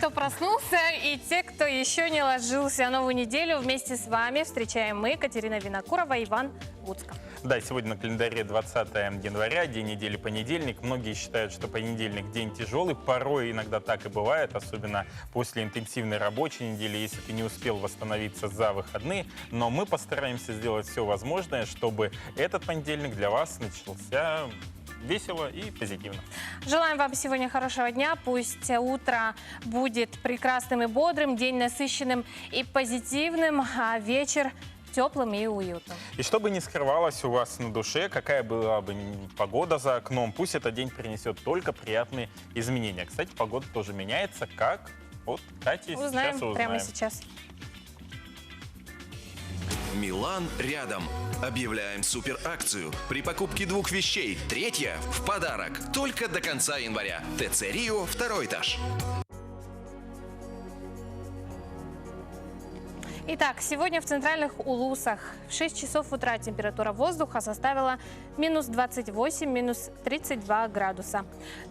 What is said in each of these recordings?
кто проснулся, и те, кто еще не ложился. Новую неделю вместе с вами встречаем мы, Катерина Винокурова и Иван Гуцко. Да, сегодня на календаре 20 января, день недели понедельник. Многие считают, что понедельник день тяжелый. Порой иногда так и бывает, особенно после интенсивной рабочей недели, если ты не успел восстановиться за выходные. Но мы постараемся сделать все возможное, чтобы этот понедельник для вас начался весело и позитивно. Желаем вам сегодня хорошего дня. Пусть утро будет прекрасным и бодрым, день насыщенным и позитивным, а вечер теплым и уютным. И чтобы не скрывалось у вас на душе, какая была бы погода за окном, пусть этот день принесет только приятные изменения. Кстати, погода тоже меняется, как от Кати Узнаем сейчас узнаем. прямо сейчас. Милан рядом. Объявляем суперакцию. При покупке 2 вещей 3-я в подарок. Только до конца января. ТЦ Рио, 2-й этаж. Итак, сегодня в центральных Улусах в 6 часов утра температура воздуха составила минус 28, минус 32 градуса.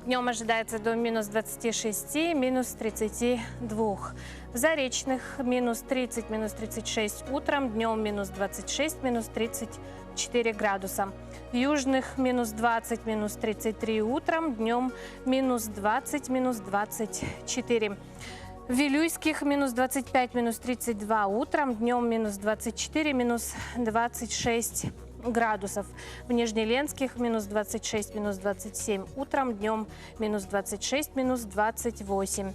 Днем ожидается до минус 26, минус 32. В Заречных минус 30, минус 36 утром, днем минус 26, минус 34 градуса. В Южных минус 20, минус 33 утром, днем минус 20, минус 24. В Вилюйских минус 25, минус 32 утром, днем минус 24, минус 26 градусов. В Нижнеленских минус 26, минус 27 утром, днем минус 26, минус 28.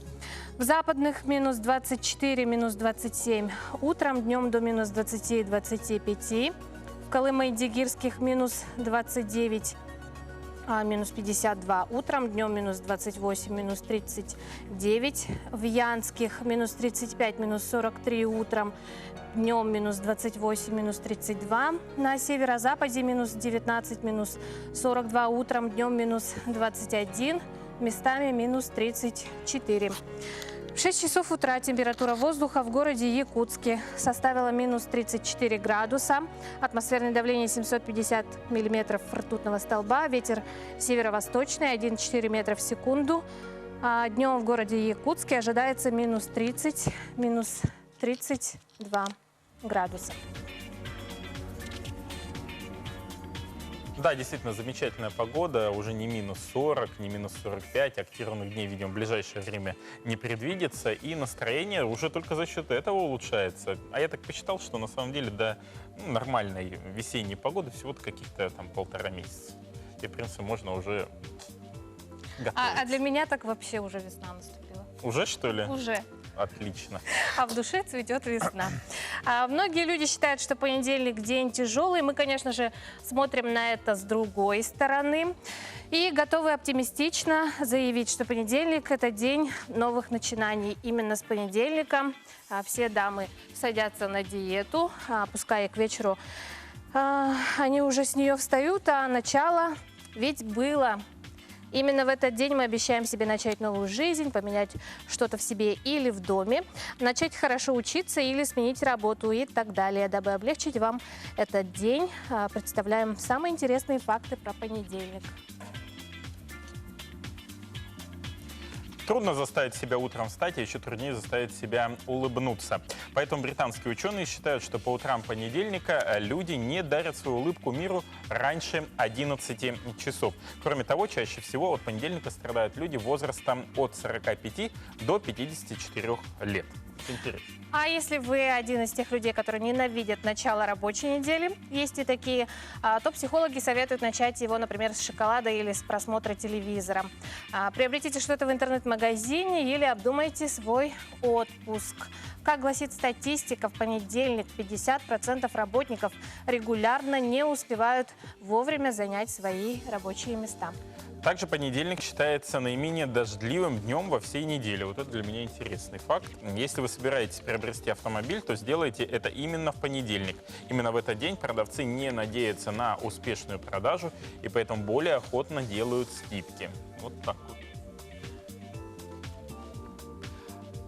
В Западных минус 24, минус 27 утром, днем до минус 20-25. В Колымы-Дигирских минус 29, минус 52 утром, днем минус 28, минус 39. В Янских минус 35, минус 43 утром, днем минус 28, минус 32. На северо-западе минус 19, минус 42 утром, днем минус 21, местами минус 34. В 6 часов утра температура воздуха в городе Якутске составила минус 34 градуса. Атмосферное давление 750 миллиметров ртутного столба. Ветер северо-восточный 1,4 метра в секунду. Днем в городе Якутске ожидается минус 30, минус 32 градуса. Да, действительно, замечательная погода. Уже не минус 40, не минус 45. Активных дней, видимо, в ближайшее время не предвидится. И настроение уже только за счет этого улучшается. А я так посчитал, что на самом деле до нормальной весенней погоды всего-то каких-то там 1,5 месяца. И, в принципе, можно уже готовиться. А для меня так вообще уже весна наступила. Уже, что ли? Уже. Отлично. А в душе цветет весна. Многие люди считают, что понедельник день тяжелый. Мы, конечно же, смотрим на это с другой стороны. И готовы оптимистично заявить, что понедельник – это день новых начинаний. Именно с понедельника все дамы садятся на диету, пускай к вечеру они уже с нее встают, а начало ведь было. Именно в этот день мы обещаем себе начать новую жизнь, поменять что-то в себе или в доме, начать хорошо учиться или сменить работу и так далее. Дабы облегчить вам этот день, представляем самые интересные факты про понедельник. Трудно заставить себя утром встать, а еще труднее заставить себя улыбнуться. Поэтому британские ученые считают, что по утрам понедельника люди не дарят свою улыбку миру раньше 11 часов. Кроме того, чаще всего от понедельника страдают люди возрастом от 45 до 54 лет. Интересно. А если вы один из тех людей, которые ненавидят начало рабочей недели, есть и такие, то психологи советуют начать его, например, с шоколада или с просмотра телевизора. Приобретите что-то в интернет-магазине или обдумайте свой отпуск. Как гласит статистика, в понедельник 50% работников регулярно не успевают вовремя занять свои рабочие места. Также понедельник считается наименее дождливым днем во всей неделе. Вот это для меня интересный факт. Если вы собираетесь приобрести автомобиль, то сделайте это именно в понедельник. Именно в этот день продавцы не надеются на успешную продажу и поэтому более охотно делают скидки. Вот так вот.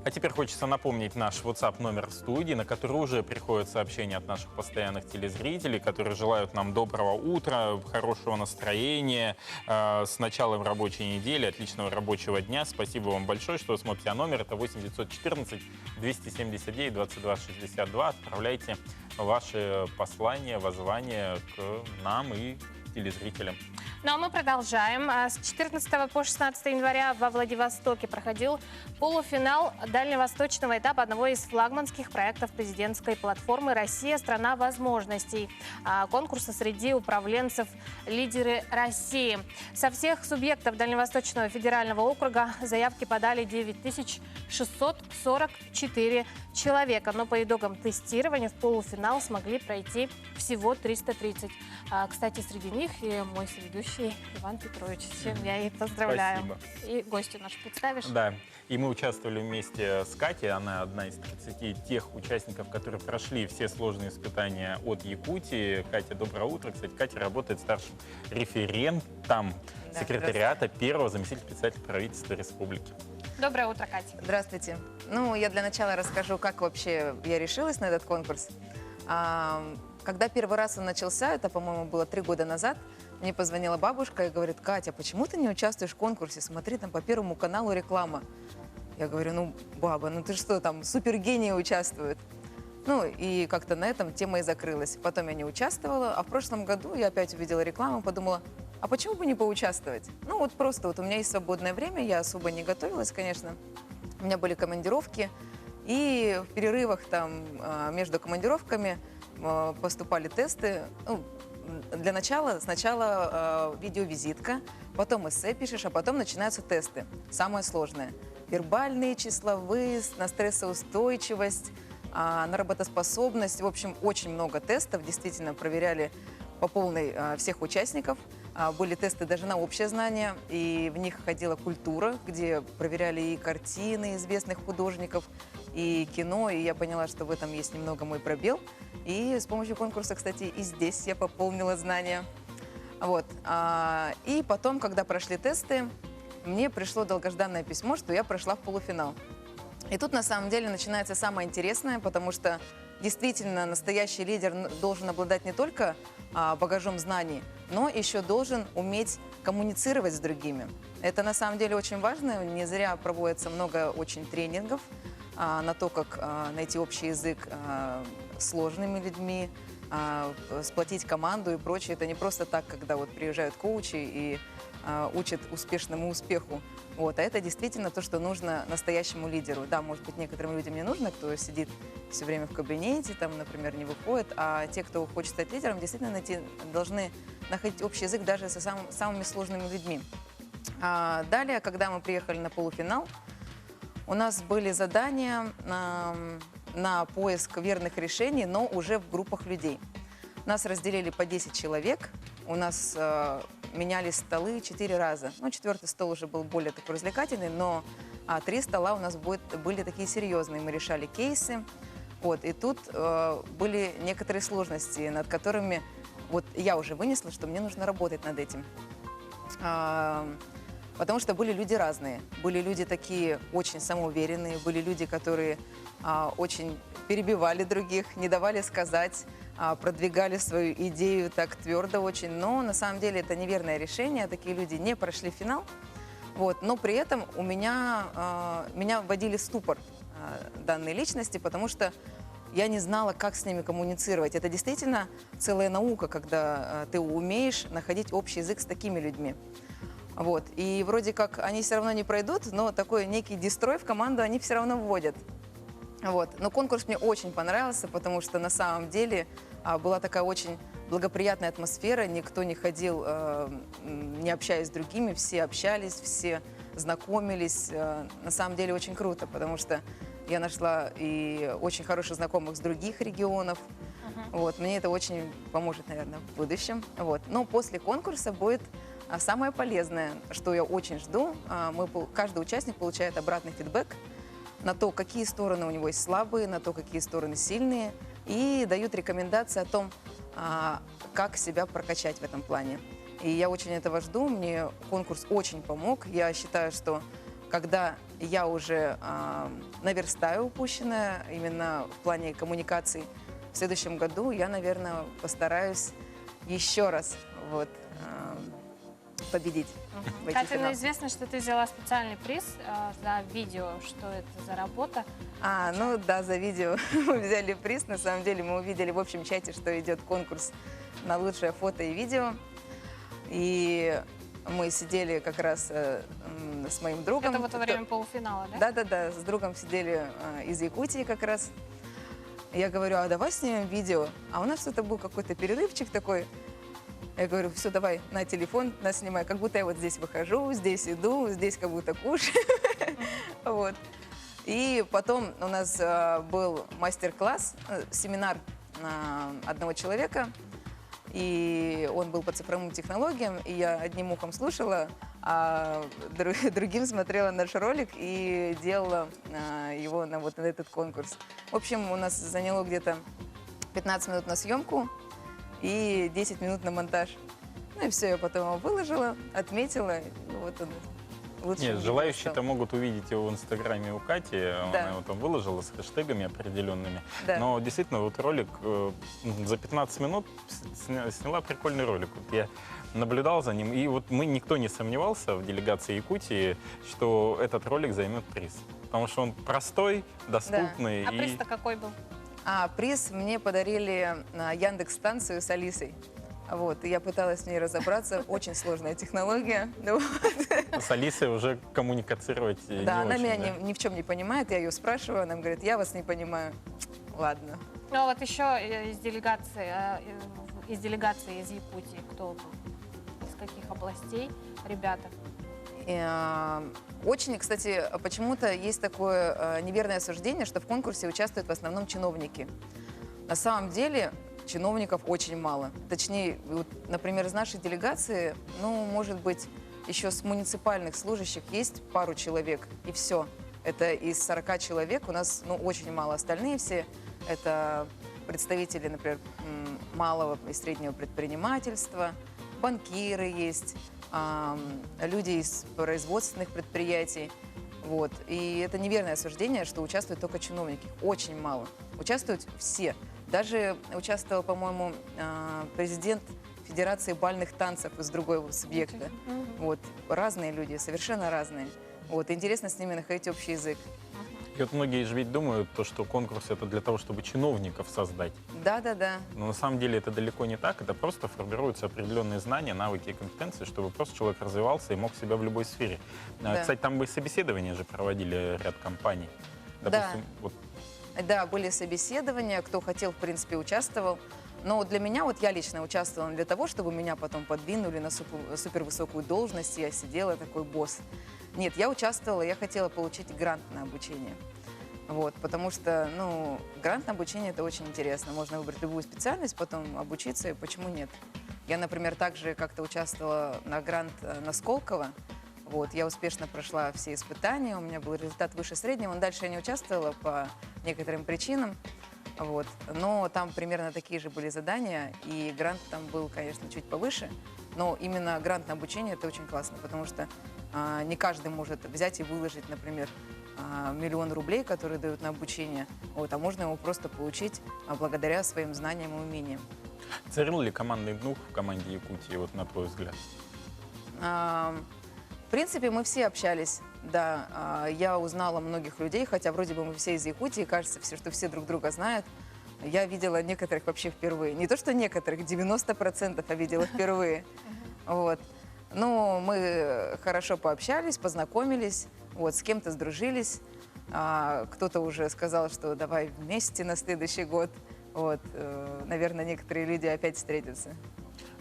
А теперь хочется напомнить наш WhatsApp номер в студии, на который уже приходят сообщения от наших постоянных телезрителей, которые желают нам доброго утра, хорошего настроения, с началом рабочей недели, отличного рабочего дня. Спасибо вам большое, что вы смотрите. А номер это 8 914 279 22 62. Отправляйте ваши послания, воззвания к нам и телезрителям. Ну а мы продолжаем. С 14 по 16 января во Владивостоке проходил полуфинал дальневосточного этапа одного из флагманских проектов президентской платформы «Россия – страна возможностей» конкурса среди управленцев «Лидеры России». Со всех субъектов Дальневосточного федерального округа заявки подали 9644 человека, но по итогам тестирования в полуфинал смогли пройти всего 330. Кстати, среди них и мой соведущий Иван Петрович, с чем я и поздравляю. Спасибо. И гостю наш представишь? Да, и мы участвовали вместе с Катей, она одна из 30 тех участников, которые прошли все сложные испытания от Якутии. Катя, доброе утро. Кстати, Катя работает старшим референтом секретариата первого заместителя председателя правительства республики. Доброе утро, Катя. Здравствуйте. Ну, я для начала расскажу, как вообще я решилась на этот конкурс. Когда первый раз он начался, это, по-моему, было 3 года назад, мне позвонила бабушка и говорит: Катя, почему ты не участвуешь в конкурсе? Смотри, там по Первому каналу реклама. Я говорю: ну, баба, ну ты что, там супергении участвуют. Ну, и как-то на этом тема и закрылась. Потом я не участвовала, а в прошлом году я опять увидела рекламу, подумала: а почему бы не поучаствовать? Ну, вот просто вот у меня есть свободное время, я особо не готовилась, конечно. У меня были командировки, и в перерывах там между командировками поступали тесты. Ну, для начала, сначала видеовизитка, потом эссе пишешь, а потом начинаются тесты. Самое сложное. Вербальные, числовые, на стрессоустойчивость, на работоспособность. В общем, очень много тестов. Действительно, проверяли по полной всех участников. Были тесты даже на общее знание, и в них ходила культура, где проверяли и картины известных художников, и кино, и я поняла, что в этом есть немного мой пробел. И с помощью конкурса, кстати, и здесь я пополнила знания. Вот. И потом, когда прошли тесты, мне пришло долгожданное письмо, что я прошла в полуфинал. И тут на самом деле начинается самое интересное, потому что действительно настоящий лидер должен обладать не только багажом знаний, но еще должен уметь коммуницировать с другими. Это на самом деле очень важно. Не зря проводится много очень тренингов на то, как найти общий язык с сложными людьми, сплотить команду и прочее. Это не просто так, когда вот приезжают коучи и учат успешному успеху. Вот. А это действительно то, что нужно настоящему лидеру. Да, может быть, некоторым людям не нужно, кто сидит все время в кабинете, там, например, не выходит, а те, кто хочет стать лидером, действительно должны находить общий язык даже со самыми сложными людьми. Далее, когда мы приехали на полуфинал, у нас были задания на поиск верных решений, но уже в группах людей. Нас разделили по 10 человек, у нас менялись столы 4 раза. Ну, 4-й стол уже был более такой развлекательный, но 3 стола у нас были такие серьезные. Мы решали кейсы. Вот, и тут были некоторые сложности, над которыми вот я уже вынесла, что мне нужно работать над этим. Потому что были люди разные. Были люди такие очень самоуверенные, были люди, которые очень перебивали других, не давали сказать, продвигали свою идею так твердо очень. Но на самом деле это неверное решение. Такие люди не прошли финал. Вот. Но при этом меня вводили в ступор данные личности, потому что я не знала, как с ними коммуницировать. Это действительно целая наука, когда ты умеешь находить общий язык с такими людьми. Вот. И вроде как они все равно не пройдут, но такой некий дестрой в команду они все равно вводят. Вот. Но конкурс мне очень понравился, потому что на самом деле была такая очень благоприятная атмосфера. Никто не ходил, не общаясь с другими, все общались, все знакомились. На самом деле очень круто, потому что я нашла и очень хороших знакомых с других регионов. Вот. Мне это очень поможет, наверное, в будущем. Вот. Но после конкурса будет самое полезное, что я очень жду. Каждый участник получает обратный фидбэк на то, какие стороны у него есть слабые, на то, какие стороны сильные, и дают рекомендации о том, как себя прокачать в этом плане. И я очень этого жду. Мне конкурс очень помог. Я считаю, что когда я уже наверстаю упущенное именно в плане коммуникаций, в следующем году я, наверное, постараюсь еще раз вот, победить в этих Катя, ну финалах. известно, что ты взяла специальный приз за видео. Что это за работа? Ну да, за видео мы взяли приз. На самом деле мы увидели в общем чате, что идет конкурс на лучшее фото и видео. И мы сидели как раз с моим другом. Это вот во время полуфинала, да? Да-да-да, с другом сидели из Якутии как раз. Я говорю, а давай снимем видео. А у нас что-то был какой-то перерывчик такой. Я говорю, все, давай, на телефон, нас снимай. Как будто я вот здесь выхожу, здесь иду, здесь как будто кушаю. Вот. И потом у нас был мастер-класс, семинар одного человека. И он был по цифровым технологиям, и я одним ухом слушала, а другим смотрела наш ролик и делала его на вот этот конкурс. В общем, у нас заняло где-то 15 минут на съемку и 10 минут на монтаж. Ну и все, я потом его выложила, отметила, и вот он. Нет, желающие-то могут увидеть его в Инстаграме у Кати. Да. Она его там выложила с хэштегами определенными. Да. Но действительно, вот ролик за 15 минут сняла прикольный ролик. Вот я наблюдал за ним, и вот никто не сомневался в делегации Якутии, что этот ролик займет приз. Потому что он простой, доступный. А приз-то какой был? Приз мне подарили на Яндекс-станцию с Алисой. Вот, и я пыталась в ней разобраться. Очень сложная технология. Ну, С Алисой уже коммуницировать не да, она очень, меня да. ни в чем не понимает. Я ее спрашиваю, она говорит, я вас не понимаю. Ладно. Ну, а вот еще из делегации из Якутии кто был? Из каких областей ребята? Очень, кстати, почему-то есть такое неверное суждение, что в конкурсе участвуют в основном чиновники. На самом деле чиновников очень мало. Точнее, вот, например, из нашей делегации, ну, может быть, еще с муниципальных служащих есть пару человек, и все. Это из 40 человек у нас, ну, очень мало. Остальные все – это представители, например, малого и среднего предпринимательства, банкиры есть, люди из производственных предприятий. Вот. И это неверное осуждение, что участвуют только чиновники. Очень мало. Участвуют все. Даже участвовал, по-моему, президент Федерации бальных танцев из другого субъекта. Вот. Разные люди, совершенно разные. Вот. Интересно с ними находить общий язык. И вот многие же ведь думают, что конкурс это для того, чтобы чиновников создать. Да-да-да. Но на самом деле это далеко не так. Это просто формируются определенные знания, навыки и компетенции, чтобы просто человек развивался и мог себя в любой сфере. Да. Кстати, там бы собеседования же проводили ряд компаний. Допустим, вот Да, были собеседования, кто хотел, в принципе, участвовал. Но для меня, вот я лично участвовала не для того, чтобы меня потом подвинули на супервысокую должность, и я сидела такой босс. Нет, я участвовала, я хотела получить грант на обучение. Вот, потому что, ну, грант на обучение – это очень интересно. Можно выбрать любую специальность, потом обучиться, и почему нет? Я, например, также как-то участвовала на грант на Сколково. Вот, я успешно прошла все испытания, у меня был результат выше среднего. Но дальше я не участвовала по некоторым причинам. Вот. Но там примерно такие же были задания, и грант там был, конечно, чуть повыше. Но именно грант на обучение – это очень классно, потому что не каждый может взять и выложить, например, 1 000 000 рублей, которые дают на обучение. Вот, а можно его просто получить благодаря своим знаниям и умениям. царил ли командный дух в команде Якутии, вот на твой взгляд? В принципе, мы все общались, да. Я узнала многих людей, хотя вроде бы мы все из Якутии, кажется, что все друг друга знают. Я видела некоторых вообще впервые. Не то, что некоторых, 90% я видела впервые. Вот. Ну, мы хорошо пообщались, познакомились, вот, с кем-то сдружились. Кто-то уже сказал, что давай вместе на следующий год. Вот. Наверное, некоторые люди опять встретятся.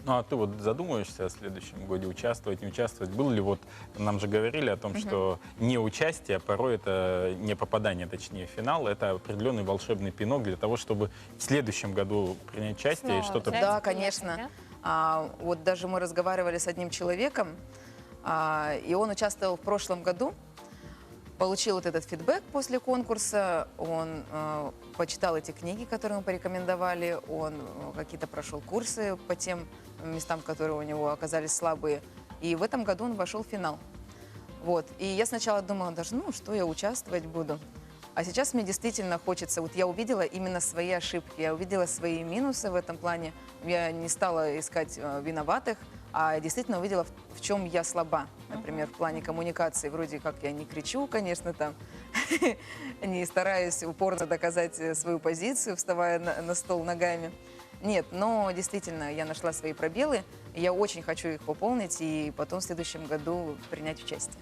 Ну, а ты вот задумываешься о следующем годе, участвовать, не участвовать? Было ли вот, нам же говорили о том, что не участие, а порой это не попадание, точнее, в финал, это определенный волшебный пинок для того, чтобы в следующем году принять участие и Снова что-то... взять. Да, Приятно, конечно. Вот даже мы разговаривали с одним человеком, и он участвовал в прошлом году, получил вот этот фидбэк после конкурса, он почитал эти книги, которые мы порекомендовали, он какие-то прошел курсы по тем местам, которые у него оказались слабые, и в этом году он вошел в финал. Вот. И я сначала думала даже, ну, что я участвовать буду. А сейчас мне действительно хочется, вот я увидела именно свои ошибки, я увидела свои минусы в этом плане. Я не стала искать виноватых, а действительно увидела, в чем я слаба. Например, в плане коммуникации. Вроде как я не кричу, конечно, там, не стараюсь упорно доказать свою позицию, вставая на стол ногами. Нет, но действительно я нашла свои пробелы, и я очень хочу их пополнить и потом в следующем году принять участие.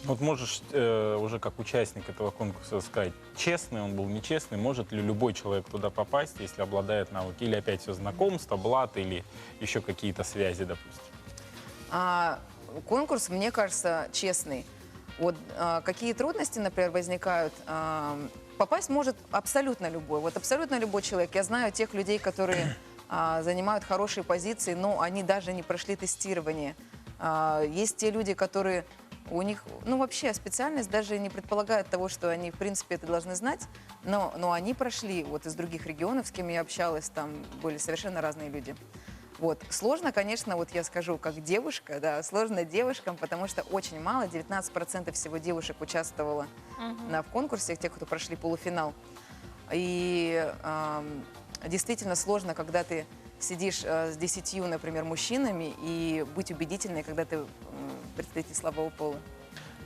Вот можешь уже как участник этого конкурса сказать, честный он был, нечестный, может ли любой человек туда попасть, если обладает навыки, или опять все знакомство, блат, или еще какие-то связи, допустим? Конкурс, мне кажется, честный. Вот какие трудности, например, возникают, попасть может абсолютно любой. Вот абсолютно любой человек. Я знаю тех людей, которые занимают хорошие позиции, но они даже не прошли тестирование. Есть те люди, которые... У них, ну, вообще специальность даже не предполагает того, что они, в принципе, это должны знать, но они прошли вот из других регионов, с кем я общалась, там были совершенно разные люди. Вот. Сложно, конечно, вот я скажу, как девушка, да, сложно девушкам, потому что очень мало, 19% всего девушек участвовало в конкурсе, тех, кто прошли полуфинал. И действительно сложно, когда ты сидишь с 10, например, мужчинами, и быть убедительной, когда ты представитель слабого пола.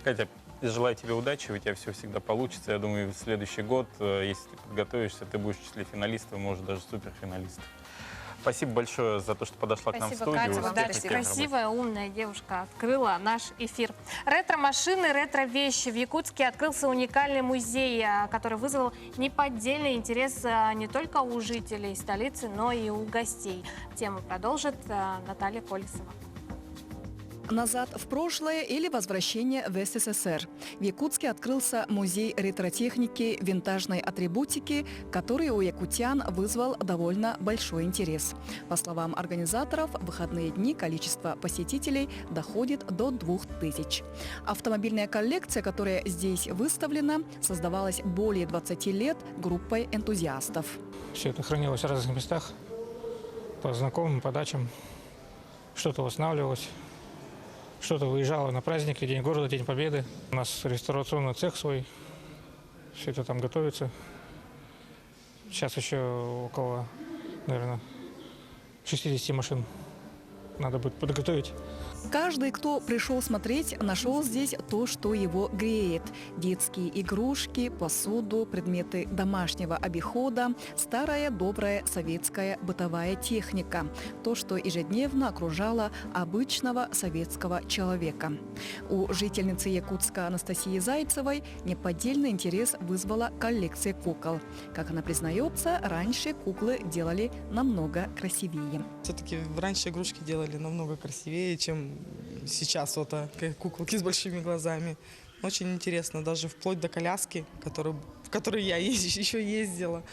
Катя, желаю тебе удачи, у тебя все всегда получится. Я думаю, в следующий год, если ты подготовишься, ты будешь в числе финалистов, может, даже суперфиналистов. Спасибо большое за то, что подошла к нам в Спасибо, студию. Катя. Успехов Да, в первой красивая, умная девушка открыла наш эфир. Ретро-машины, ретро-вещи. В Якутске открылся уникальный музей, который вызвал неподдельный интерес не только у жителей столицы, но и у гостей. Тему продолжит Наталья Колесова. Назад в прошлое или возвращение в СССР. В Якутске открылся музей ретротехники, винтажной атрибутики, который у якутян вызвал довольно большой интерес. По словам организаторов, в выходные дни количество посетителей доходит до 2000. Автомобильная коллекция, которая здесь выставлена, создавалась более 20 лет группой энтузиастов. Все это хранилось в разных местах, по знакомым, по дачам. Что-то восстанавливалось. Что-то выезжало на праздники, День города, День Победы. У нас реставрационный цех свой. Все это там готовится. Сейчас еще около, наверное, 60 машин надо будет подготовить. Каждый, кто пришел смотреть, нашел здесь то, что его греет. Детские игрушки, посуду, предметы домашнего обихода, старая добрая советская бытовая техника. То, что ежедневно окружало обычного советского человека. У жительницы Якутска Анастасии Зайцевой неподдельный интерес вызвала коллекция кукол. Как она признается, раньше куклы делали намного красивее. Все-таки раньше игрушки делали намного красивее, чем сейчас вот куколки с большими глазами. Очень интересно, даже вплоть до коляски, в которой я еще ездила.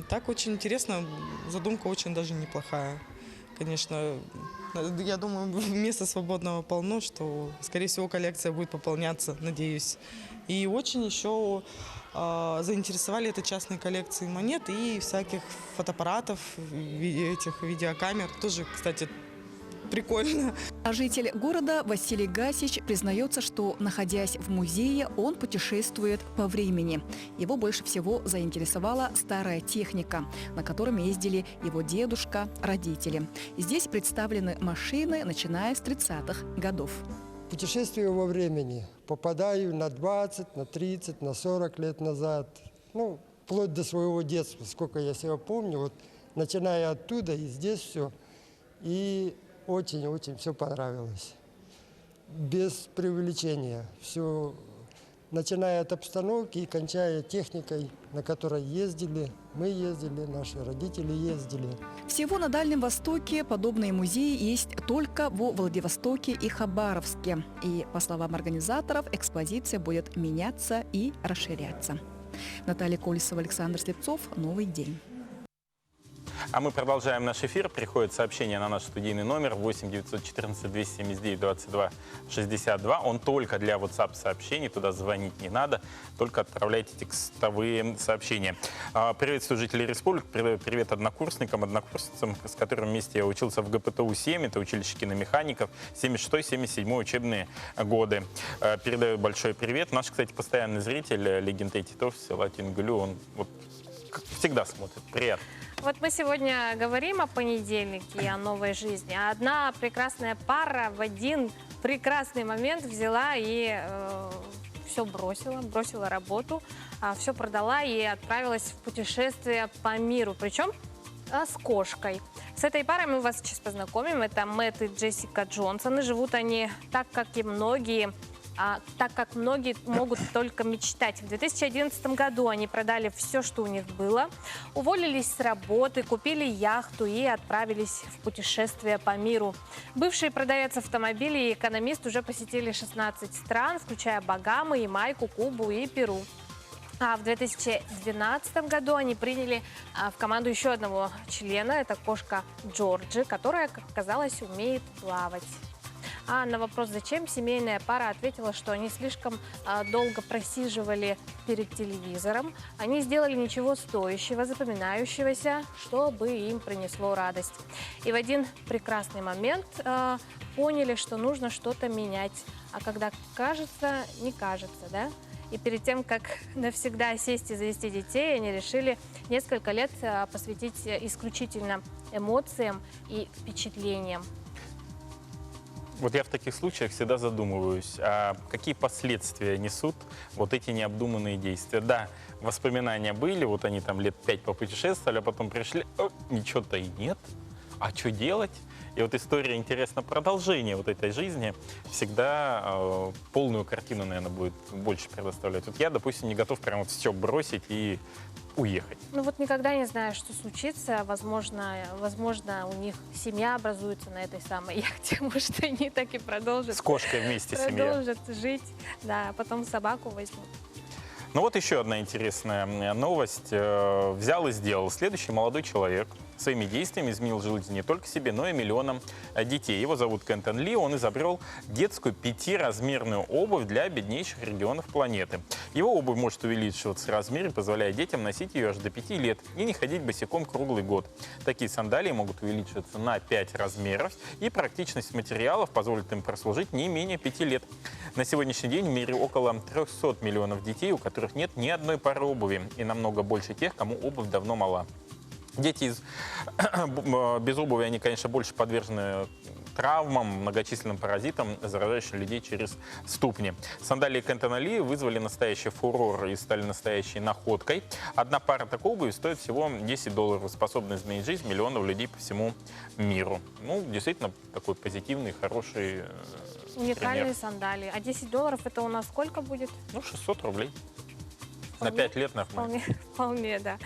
Так очень интересно, задумка очень даже неплохая. Конечно, я думаю, места свободного полно, что, скорее всего, коллекция будет пополняться, надеюсь. И очень еще заинтересовали это частные коллекции монет и всяких фотоаппаратов, этих видеокамер. Тоже, кстати, прикольно. А житель города Василий Гасич признается, что, находясь в музее, он путешествует по времени. Его больше всего заинтересовала старая техника, на котором ездили его дедушка, родители. Здесь представлены машины, начиная с 30-х годов. Путешествую во времени. Попадаю на 20, на 30, на 40 лет назад. Ну, вплоть до своего детства, сколько я себя помню. Вот, начиная оттуда, и здесь все. И очень-очень все понравилось. Без преувеличения. Все, начиная от обстановки и кончая техникой, на которой ездили. Мы ездили, наши родители ездили. Всего на Дальнем Востоке подобные музеи есть только во Владивостоке и Хабаровске. И, по словам организаторов, экспозиция будет меняться и расширяться. Наталья Колесова, Александр Слепцов. Новый день. А мы продолжаем наш эфир. Приходит сообщение на наш студийный номер 8 914 279 22 62. Он только для WhatsApp сообщений, туда звонить не надо, только отправляйте текстовые сообщения. Приветствую жителей республики, привет однокурсникам, однокурсницам, с которыми вместе я учился в ГПТУ-7, это училище киномехаников, 76-77 учебные годы. Передаю большой привет. Наш, кстати, постоянный зритель, Легентей Титов, села Тингулю, он вот как всегда смотрит. Приятно. Вот мы сегодня говорим о понедельнике и о новой жизни. А одна прекрасная пара в один прекрасный момент взяла и все бросила работу, все продала и отправилась в путешествие по миру. Причем с кошкой. С этой парой мы вас сейчас познакомим. Это Мэтт и Джессика Джонсон. И живут они так, как многие могут только мечтать. В 2011 году они продали все, что у них было, уволились с работы, купили яхту и отправились в путешествие по миру. Бывший продавец автомобилей и экономист уже посетили 16 стран, включая Багамы, Ямайку, Кубу и Перу. А в 2012 году они приняли в команду еще одного члена, это кошка Джорджи, которая, как оказалось, умеет плавать. А на вопрос, зачем, семейная пара ответила, что они слишком долго просиживали перед телевизором. Они сделали ничего стоящего, запоминающегося, чтобы им принесло радость. И в один прекрасный момент поняли, что нужно что-то менять. А когда кажется, не кажется, да? И перед тем, как навсегда сесть и завести детей, они решили несколько лет посвятить исключительно эмоциям и впечатлениям. Вот я в таких случаях всегда задумываюсь, а какие последствия несут вот эти необдуманные действия. Да, воспоминания были, вот они там лет 5 попутешествовали, а потом пришли, ничего-то и нет, а что делать? И вот история, интересно, продолжение вот этой жизни всегда полную картину, наверное, будет больше предоставлять. Вот я, допустим, не готов прям вот все бросить и уехать. Ну вот никогда не знаешь, что случится. Возможно, у них семья образуется на этой самой яхте. Может, они так и продолжат. С кошкой вместе семья. Продолжат жить, да, а потом собаку возьмут. Ну вот еще одна интересная новость. Взял и сделал. Следующий молодой человек своими действиями изменил жизнь не только себе, но и миллионам детей. Его зовут Кентон Ли. Он изобрел детскую 5-размерную обувь для беднейших регионов планеты. Его обувь может увеличиваться в размере, позволяя детям носить ее аж до 5 лет и не ходить босиком круглый год. Такие сандалии могут увеличиваться на 5 размеров, и практичность материалов позволит им прослужить не менее 5 лет. На сегодняшний день в мире около 300 миллионов детей, у которых нет ни одной пары обуви, и намного больше тех, кому обувь давно мала. Дети без обуви, они, конечно, больше подвержены травмам, многочисленным паразитам, заражающим людей через ступни. Сандалии Кентона Ли вызвали настоящий фурор и стали настоящей находкой. Одна пара такой обуви стоит всего $10, способна изменить жизнь миллионов людей по всему миру. Ну, действительно, такой позитивный, хороший Уникальные пример. сандалии. А $10 это у нас сколько будет? Ну, 600 рублей. На 5 лет нормально. Вполне, да.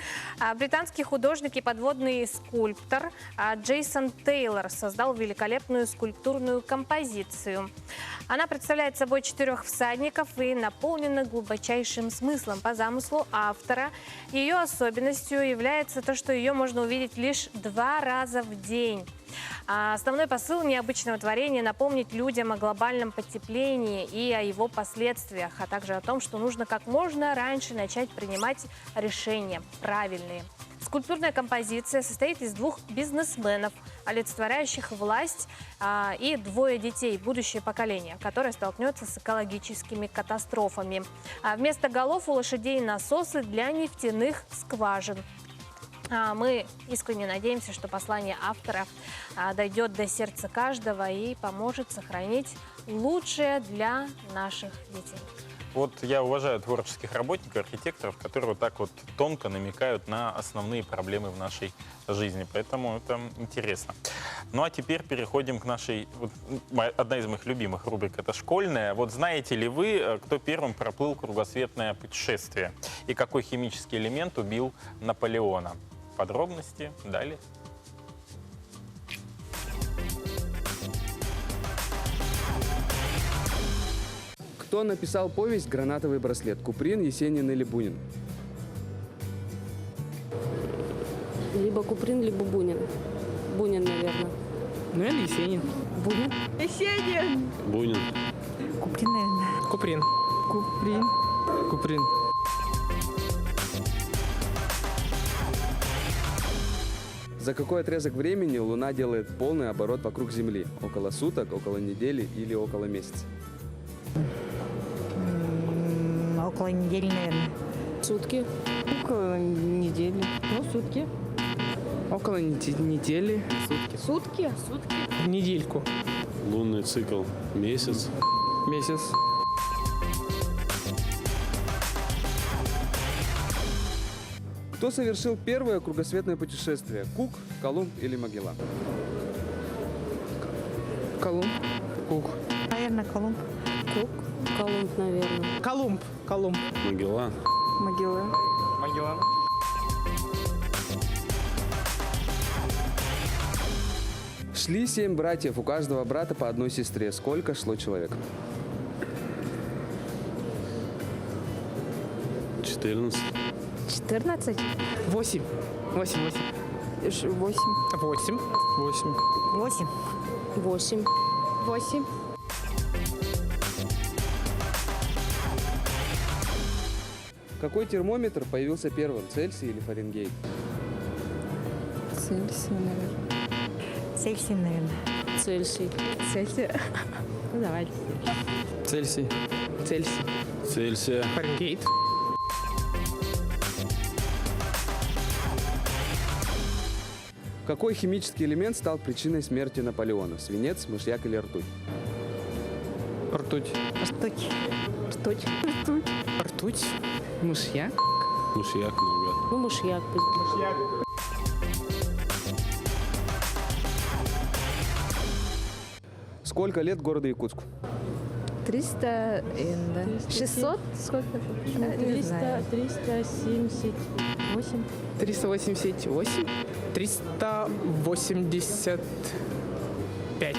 Британский художник и подводный скульптор Джейсон Тейлор создал великолепную скульптурную композицию. Она представляет собой 4 всадников и наполнена глубочайшим смыслом. По замыслу автора ее особенностью является то, что ее можно увидеть лишь 2 раза в день. Основной посыл необычного творения – напомнить людям о глобальном потеплении и о его последствиях, а также о том, что нужно как можно раньше начать принимать решения правильные. Скульптурная композиция состоит из 2 бизнесменов, олицетворяющих власть, и 2 детей, будущее поколение, которое столкнется с экологическими катастрофами. Вместо голов у лошадей насосы для нефтяных скважин. Мы искренне надеемся, что послание автора дойдет до сердца каждого и поможет сохранить лучшее для наших детей. Вот я уважаю творческих работников, архитекторов, которые вот так вот тонко намекают на основные проблемы в нашей жизни. Поэтому это интересно. Ну а теперь переходим к нашей... Вот, одна из моих любимых рубрик – это школьная. Вот знаете ли вы, кто первым проплыл кругосветное путешествие? И какой химический элемент убил Наполеона? Подробности далее. Кто написал повесть «Гранатовый браслет»? Куприн, Есенин или Бунин? Либо Куприн, либо Бунин. Бунин, наверное. Наверное, Есенин. Бунин? Бунин. Куприн, наверное. Куприн. Куприн. Куприн. За какой отрезок времени Луна делает полный оборот вокруг Земли? Около суток, около недели или около месяца? Около недели, наверное. Сутки. Около недели. Ну, сутки. Около недели. Сутки? Сутки. Недельку. Лунный цикл месяц. Месяц. Кто совершил первое кругосветное путешествие? Кук, Колумб или Магеллан? Колумб. Кук. Наверное, Колумб. Кук. Колумб, наверное. Колумб. Колумб. Магеллан. Магеллан. Магеллан. Шли 7 братьев, у каждого брата по одной сестре. Сколько шло человек? 14. 14? 8. 8. 8. 8. 8. 8. 8. 8. 8. Какой термометр появился первым? Цельсий или Фаренгейт? Цельсий, наверное. Цельсий, наверное. Цельсий. Цельсий. Ну, давайте. Цельсий. Цельсий. Цельсия. Фаренгейт. Какой химический элемент стал причиной смерти Наполеона? Свинец, мышьяк или ртуть? Ртуть. Ртуть. Ртуть. Ртуть. Ртуть. Мышьяк. Мышьяк наугад. Ну, мышьяк. Сколько лет городу Якутску? 300, 600? Сколько? Не знаю. 378. 388. 385.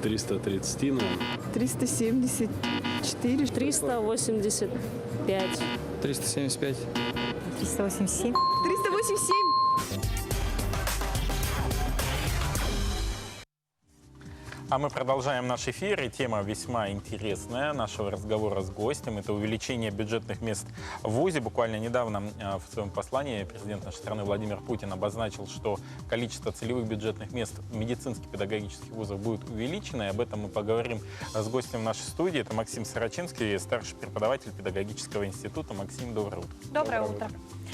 330, наверное. 374. 385. 375. 387. 387. А мы продолжаем наш эфир, и тема весьма интересная нашего разговора с гостем. Это увеличение бюджетных мест в ВУЗе. Буквально недавно в своем послании президент нашей страны Владимир Путин обозначил, что количество целевых бюджетных мест в медицинских педагогических вузах будет увеличено. И об этом мы поговорим с гостем нашей студии. Это Максим Сорочинский, старший преподаватель педагогического института. Максим, доброе утро. Доброе утро.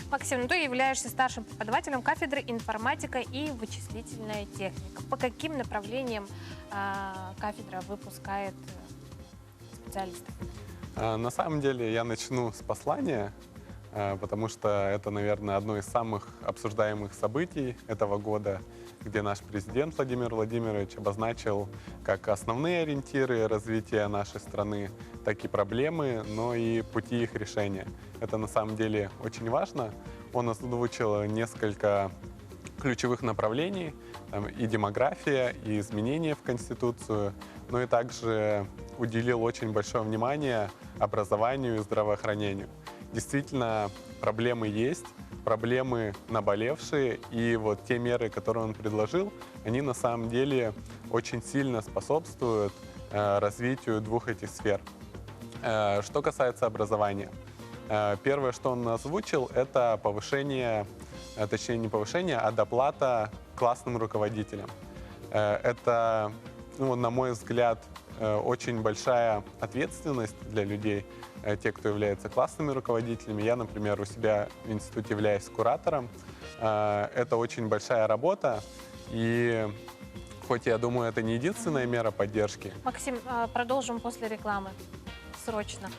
Максим, ну ты являешься старшим преподавателем кафедры информатика и вычислительная техника. По каким направлениям кафедра выпускает специалистов? На самом деле я начну с послания, потому что это, наверное, одно из самых обсуждаемых событий этого года, где наш президент Владимир Владимирович обозначил как основные ориентиры развития нашей страны, так и проблемы, но и пути их решения. Это на самом деле очень важно. Он озвучил несколько ключевых направлений, и демография, и изменения в Конституцию, но и также уделил очень большое внимание образованию и здравоохранению. Действительно, проблемы есть, проблемы наболевшие, и вот те меры, которые он предложил, они на самом деле очень сильно способствуют развитию двух этих сфер. Что касается образования, первое, что он озвучил, это повышение, точнее не повышение, а доплата классным руководителям. Это, на мой взгляд, очень большая ответственность для людей, те, кто является классными руководителями. Я, например, у себя в институте являюсь куратором. Это очень большая работа, и хоть я думаю, это не единственная мера поддержки. Максим, продолжим после рекламы. Срочно.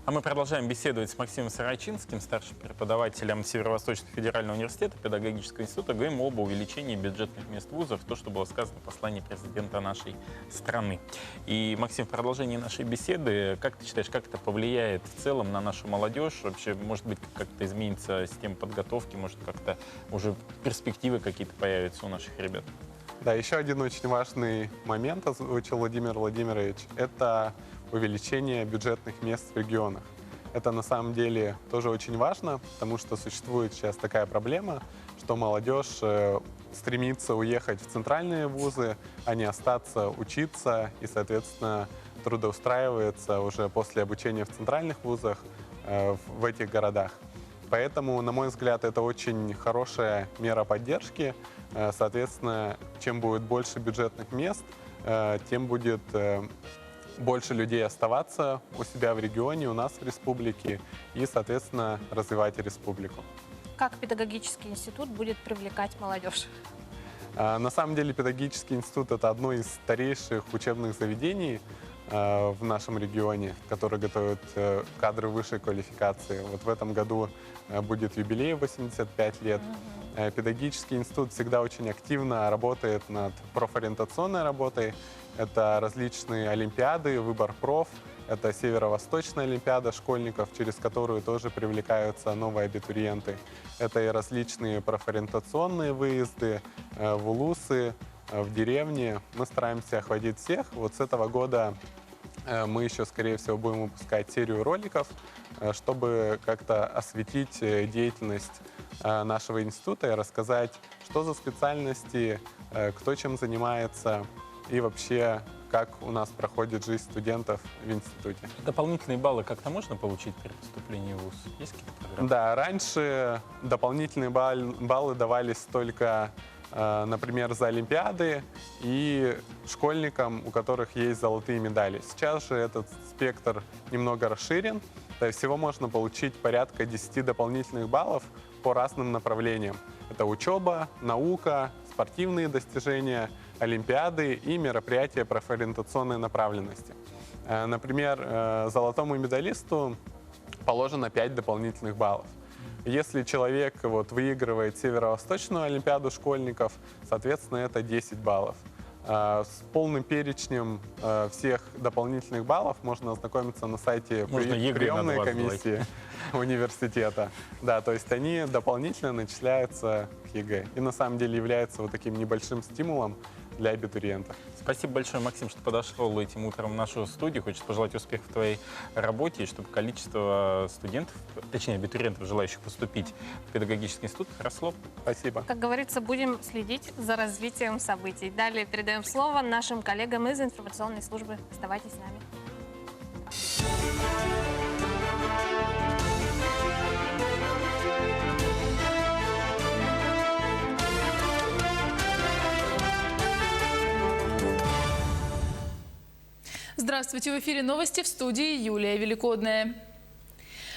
А мы продолжаем беседовать с Максимом Сорочинским, старшим преподавателем Северо-Восточного федерального университета, педагогического института. Говорим об увеличении бюджетных мест вузов, то, что было сказано в послании президента нашей страны. И, Максим, в продолжении нашей беседы, как ты считаешь, как это повлияет в целом на нашу молодежь? Вообще, может быть, как-то изменится система подготовки, может, как-то уже перспективы какие-то появятся у наших ребят? Да, еще один очень важный момент озвучил Владимир Владимирович – это увеличение бюджетных мест в регионах. Это на самом деле тоже очень важно, потому что существует сейчас такая проблема, что молодежь стремится уехать в центральные вузы, а не остаться учиться и, соответственно, трудоустраивается уже после обучения в центральных вузах в этих городах. Поэтому, на мой взгляд, это очень хорошая мера поддержки. Соответственно, чем будет больше бюджетных мест, тем будет больше людей оставаться у себя в регионе, у нас в республике и, соответственно, развивать республику. Как педагогический институт будет привлекать молодежь? На самом деле педагогический институт – это одно из старейших учебных заведений в нашем регионе, которые готовят кадры высшей квалификации. Вот в этом году будет юбилей 85 лет. Педагогический институт всегда очень активно работает над профориентационной работой. Это различные олимпиады, выбор проф, это Северо-Восточная олимпиада школьников, через которую тоже привлекаются новые абитуриенты. Это и различные профориентационные выезды в улусы, в деревни. Мы стараемся охватить всех. Вот с этого года мы еще, скорее всего, будем выпускать серию роликов, чтобы как-то осветить деятельность нашего института и рассказать, что за специальности, кто чем занимается и вообще, как у нас проходит жизнь студентов в институте. Дополнительные баллы как-то можно получить при поступлении в ВУЗ? Есть какие-то программы? Да, раньше дополнительные баллы давались только, например, за олимпиады и школьникам, у которых есть золотые медали. Сейчас же этот спектр немного расширен. То есть всего можно получить порядка 10 дополнительных баллов по разным направлениям. Это учеба, наука, спортивные достижения, олимпиады и мероприятия профориентационной направленности. Например, золотому медалисту положено 5 дополнительных баллов. Если человек выигрывает Северо-Восточную олимпиаду школьников, соответственно, это 10 баллов. С полным перечнем всех дополнительных баллов можно ознакомиться на сайте приемной комиссии университета. Да, то есть они дополнительно начисляются к ЕГЭ. И на самом деле являются вот таким небольшим стимулом для абитуриентов. Спасибо большое, Максим, что подошел этим утром в нашу студию. Хочется пожелать успехов в твоей работе, и чтобы количество студентов, точнее абитуриентов, желающих поступить в педагогический институт, росло. Спасибо. Как говорится, будем следить за развитием событий. Далее передаем слово нашим коллегам из информационной службы. Оставайтесь с нами. Здравствуйте, в эфире новости, в студии Юлия Великодная.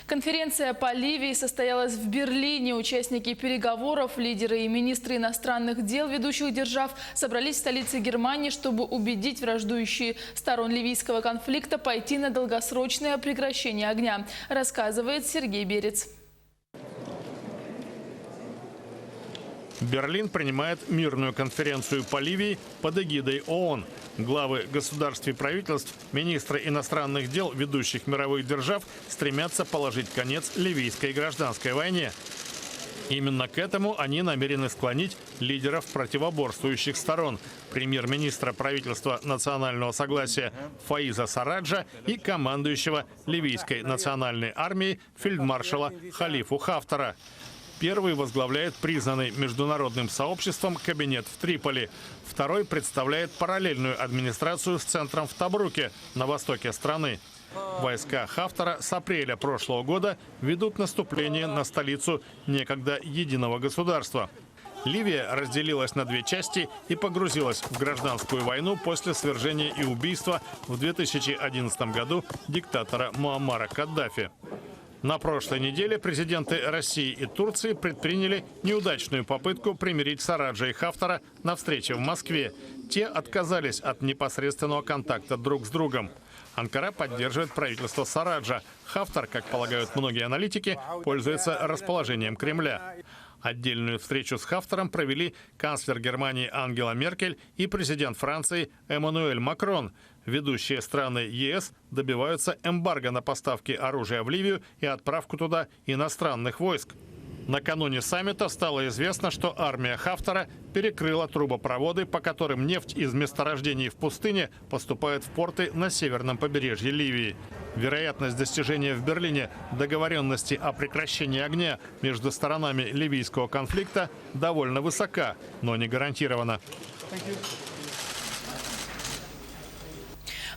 Конференция по Ливии состоялась в Берлине. Участники переговоров, лидеры и министры иностранных дел ведущих держав собрались в столице Германии, чтобы убедить враждующие сторон ливийского конфликта пойти на долгосрочное прекращение огня, рассказывает Сергей Берец. Берлин принимает мирную конференцию по Ливии под эгидой ООН. Главы государств и правительств, министры иностранных дел ведущих мировых держав стремятся положить конец ливийской гражданской войне. Именно к этому они намерены склонить лидеров противоборствующих сторон – премьер-министра правительства национального согласия Фаиза Сараджа и командующего ливийской национальной армией фельдмаршала Халифу Хафтара. Первый возглавляет признанный международным сообществом кабинет в Триполи. Второй представляет параллельную администрацию с центром в Тобруке, на востоке страны. Войска Хафтара с апреля прошлого года ведут наступление на столицу некогда единого государства. Ливия разделилась на две части и погрузилась в гражданскую войну после свержения и убийства в 2011 году диктатора Муаммара Каддафи. На прошлой неделе президенты России и Турции предприняли неудачную попытку примирить Сараджа и Хафтара на встрече в Москве. Те отказались от непосредственного контакта друг с другом. Анкара поддерживает правительство Сараджа. Хафтар, как полагают многие аналитики, пользуется расположением Кремля. Отдельную встречу с Хафтаром провели канцлер Германии Ангела Меркель и президент Франции Эммануэль Макрон. Ведущие страны ЕС добиваются эмбарго на поставки оружия в Ливию и отправку туда иностранных войск. Накануне саммита стало известно, что армия Хафтара перекрыла трубопроводы, по которым нефть из месторождений в пустыне поступает в порты на северном побережье Ливии. Вероятность достижения в Берлине договоренности о прекращении огня между сторонами ливийского конфликта довольно высока, но не гарантирована.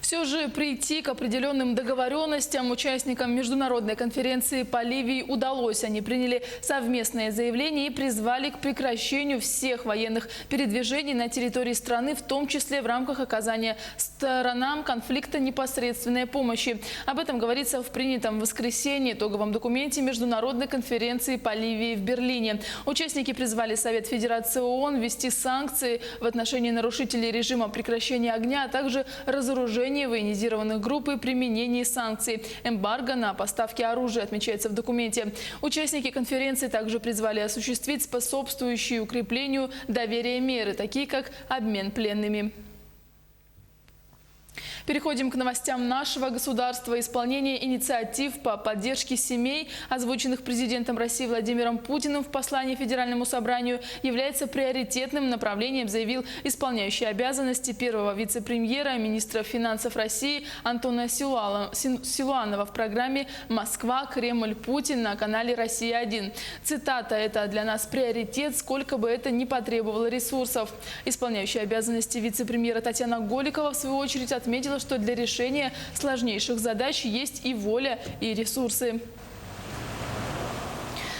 Все же прийти к определенным договоренностям участникам международной конференции по Ливии удалось. Они приняли совместное заявление и призвали к прекращению всех военных передвижений на территории страны, в том числе в рамках оказания сторонам конфликта непосредственной помощи. Об этом говорится в принятом в воскресенье итоговом документе международной конференции по Ливии в Берлине. Участники призвали Совет Федерации ООН ввести санкции в отношении нарушителей режима прекращения огня, а также разоружения военизированных групп и применении санкций. Эмбарго на поставки оружия отмечается в документе. Участники конференции также призвали осуществить способствующие укреплению доверия меры, такие как обмен пленными. Переходим к новостям нашего государства. Исполнение инициатив по поддержке семей, озвученных президентом России Владимиром Путиным в послании Федеральному собранию, является приоритетным направлением, заявил исполняющий обязанности первого вице-премьера, министра финансов России Антона Силуанова в программе «Москва, Кремль, Путин» на канале «Россия-1». Цитата: «Это для нас приоритет, сколько бы это ни потребовало ресурсов». Исполняющая обязанности вице-премьера Татьяна Голикова, в свою очередь, отметила, что для решения сложнейших задач есть и воля, и ресурсы.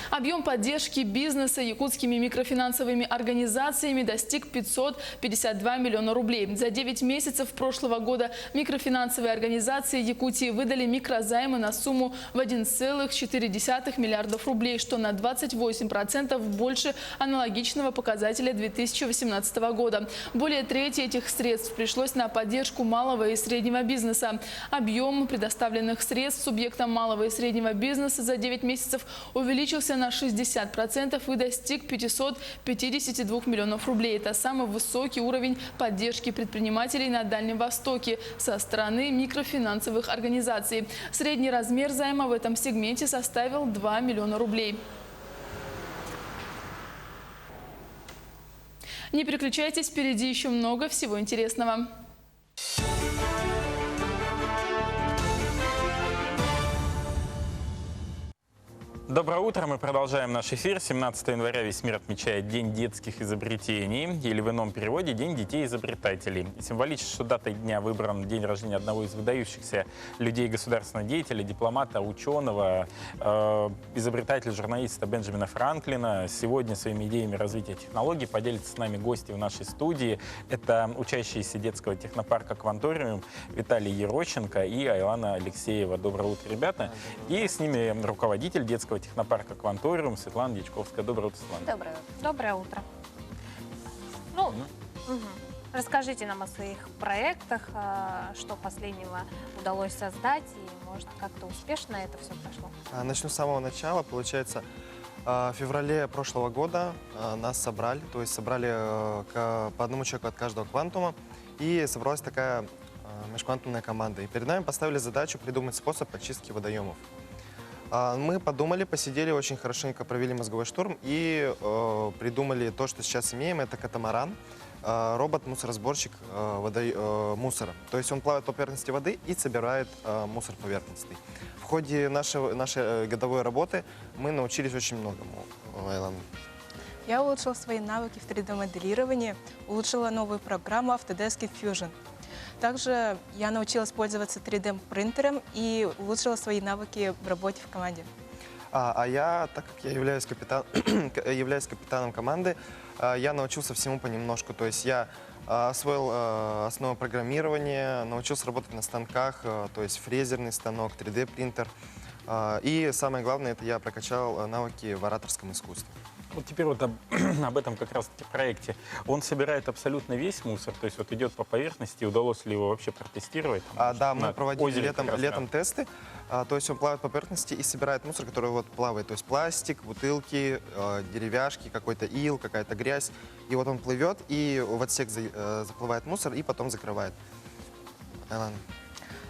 Объем поддержки бизнеса якутскими микрофинансовыми организациями достиг 552 миллиона рублей. За 9 месяцев прошлого года микрофинансовые организации Якутии выдали микрозаймы на сумму в 1,4 миллиардов рублей, что на 28% больше аналогичного показателя 2018 года. Более трети этих средств пришлось на поддержку малого и среднего бизнеса. Объем предоставленных средств субъектам малого и среднего бизнеса за 9 месяцев увеличился на 60% и достиг 552 миллионов рублей. Это самый высокий уровень поддержки предпринимателей на Дальнем Востоке со стороны микрофинансовых организаций. Средний размер займа в этом сегменте составил 2 миллиона рублей. Не переключайтесь, впереди еще много всего интересного. Доброе утро. Мы продолжаем наш эфир. 17 января весь мир отмечает День детских изобретений, или в ином переводе День детей-изобретателей. Символично, что датой дня выбран день рождения одного из выдающихся людей государственного деятеля, дипломата, ученого, изобретателя, журналиста Бенджамина Франклина. Сегодня своими идеями развития технологий поделятся с нами гости в нашей студии. Это учащиеся детского технопарка «Кванториум» Виталий Ерощенко и Айлана Алексеева. Доброе утро, ребята. И с ними руководитель детского технопарка «Кванториум» Светлана Дьячковская. Доброе утро, Светлана. Доброе утро. Доброе утро. Расскажите нам о своих проектах, что последнего удалось создать, и, может, как-то успешно это все прошло. Начну с самого начала. Получается, в феврале прошлого года нас собрали, то есть собрали по одному человеку от каждого квантума, и собралась такая межквантумная команда. И перед нами поставили задачу придумать способ очистки водоемов. Мы подумали, посидели, очень хорошенько провели мозговой штурм и придумали то, что сейчас имеем. Это катамаран, робот-мусоросборщик мусора. То есть он плавает по поверхности воды и собирает мусор поверхностный. В ходе нашей годовой работы мы научились очень многому. Я улучшила свои навыки в 3D-моделировании, улучшила новую программу Autodesk Fusion. Также я научилась пользоваться 3D-принтером и улучшила свои навыки в работе в команде. Я, так как я являюсь капитаном команды, я научился всему понемножку. То есть я освоил основы программирования, научился работать на станках, то есть фрезерный станок, 3D-принтер. И самое главное, это я прокачал навыки в ораторском искусстве. Вот теперь вот об этом как раз-таки проекте. Он собирает абсолютно весь мусор, то есть вот идет по поверхности. Удалось ли его вообще протестировать? Да, мы проводили летом тесты. То есть он плавает по поверхности и собирает мусор, который вот плавает. То есть пластик, бутылки, деревяшки, какой-то ил, какая-то грязь. И вот он плывет, и в отсек заплывает мусор, и потом закрывает.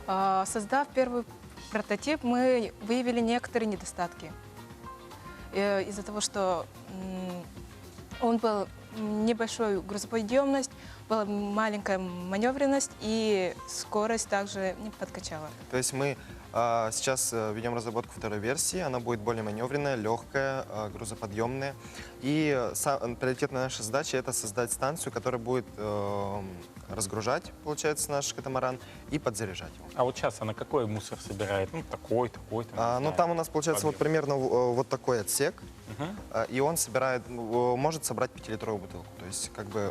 Создав первый прототип, мы выявили некоторые недостатки. из-за того, что он был небольшой грузоподъемность, была маленькая маневренность и скорость также не подкачала. То есть мы сейчас ведем разработку второй версии. Она будет более маневренная, легкая, грузоподъемная. И приоритетная наша задача — это создать станцию, которая будет разгружать, получается, наш катамаран и подзаряжать его. А вот сейчас она какой мусор собирает? Ну, такой. Ну, там у нас получается вот примерно вот такой отсек. И он собирает, может собрать 5-литровую бутылку. То есть, как бы,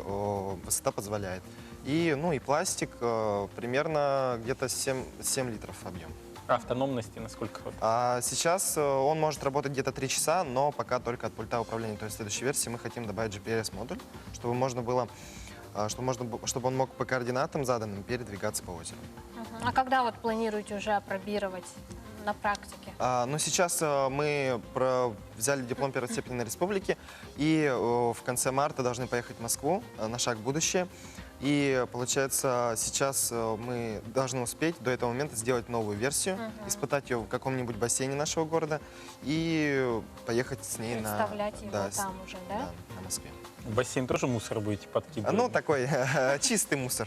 высота позволяет. И, ну, и пластик примерно где-то 7 литров объем. Автономности насколько хватает? А сейчас он может работать где-то 3 часа, но пока только от пульта управления. То есть в следующей версии мы хотим добавить GPS-модуль, чтобы можно было, чтобы он мог по координатам заданным передвигаться по озеру. А когда вот планируете уже опробировать на практике? Ну, сейчас мы взяли диплом первой степени на республике, и в конце марта должны поехать в Москву на шаг в будущее. И получается, сейчас мы должны успеть до этого момента сделать новую версию, испытать ее в каком-нибудь бассейне нашего города и поехать с ней Представлять его там уже, да? Да, на Москве. В бассейн тоже мусор будете подкидывать? Ну, такой чистый мусор.